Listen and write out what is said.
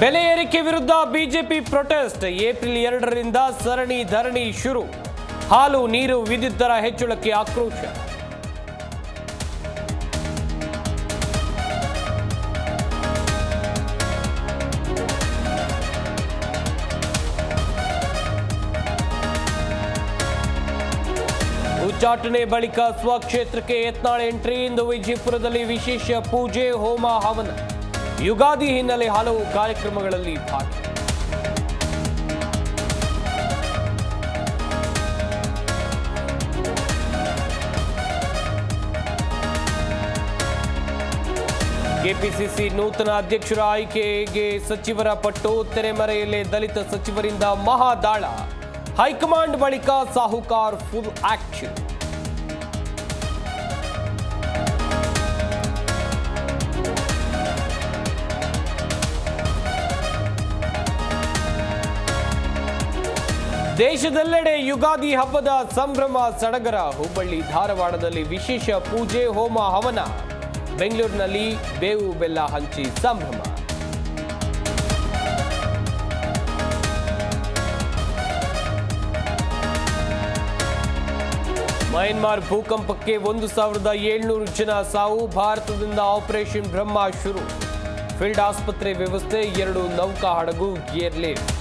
ಬೆಲೆ ಏರಿಕೆ ವಿರುದ್ಧ ಬಿಜೆಪಿ ಪ್ರೊಟೆಸ್ಟ್. ಏಪ್ರಿಲ್ 2ರಿಂದ ಸರಣಿ ಧರಣಿ ಶುರು. ಹಾಲು, ನೀರು, ವಿದ್ಯುತ್ ದರ ಹೆಚ್ಚಳಕ್ಕೆ ಆಕ್ರೋಶ. ಉಚ್ಚಾಟನೆ ಬಳಿಕ ಸ್ವಕ್ಷೇತ್ರಕ್ಕೆ ಯತ್ನಾಳ್ ಎಂಟ್ರಿ. ಇಂದು ವಿಜಯಪುರದಲ್ಲಿ ವಿಶೇಷ ಪೂಜೆ, ಹೋಮ, ಹವನ. ಯುಗಾದಿ ಹಿನ್ನೆಲೆ ಹಲವು ಕಾರ್ಯಕ್ರಮಗಳಲ್ಲಿ ಭಾಗಿ. ಕೆಪಿಸಿಸಿ ನೂತನ ಅಧ್ಯಕ್ಷರ ಆಯ್ಕೆಗೆ ಸಚಿವರ ಪಟ್ಟು. ತೆರೆಮರೆಯಲ್ಲೇ ದಲಿತ ಸಚಿವರಿಂದ ಮಹಾದಾಳ. ಹೈಕಮಾಂಡ್ ಬಳಿಕ ಸಾಹುಕಾರ್ ಫುಲ್ ಆಕ್ಷನ್. ದೇಶದೆಲ್ಲೆಡೆ ಯುಗಾದಿ ಹಬ್ಬದ ಸಂಭ್ರಮ ಸಡಗರ. ಹುಬ್ಬಳ್ಳಿ, ಧಾರವಾಡದಲ್ಲಿ ವಿಶೇಷ ಪೂಜೆ, ಹೋಮ, ಹವನ. ಬೆಂಗಳೂರಿನಲ್ಲಿ ಬೇವು ಬೆಲ್ಲ ಹಂಚಿ ಸಂಭ್ರಮ. ಮಯನ್ಮಾರ್ ಭೂಕಂಪಕ್ಕೆ 1700 ಜನ ಸಾವು. ಭಾರತದಿಂದ ಆಪರೇಷನ್ ಬ್ರಹ್ಮ ಶುರು. ಫೀಲ್ಡ್ ಆಸ್ಪತ್ರೆ ವ್ಯವಸ್ಥೆ, 2 ನೌಕಾ ಹಡಗು ಏರ್ಲಿಫ್ಟ್.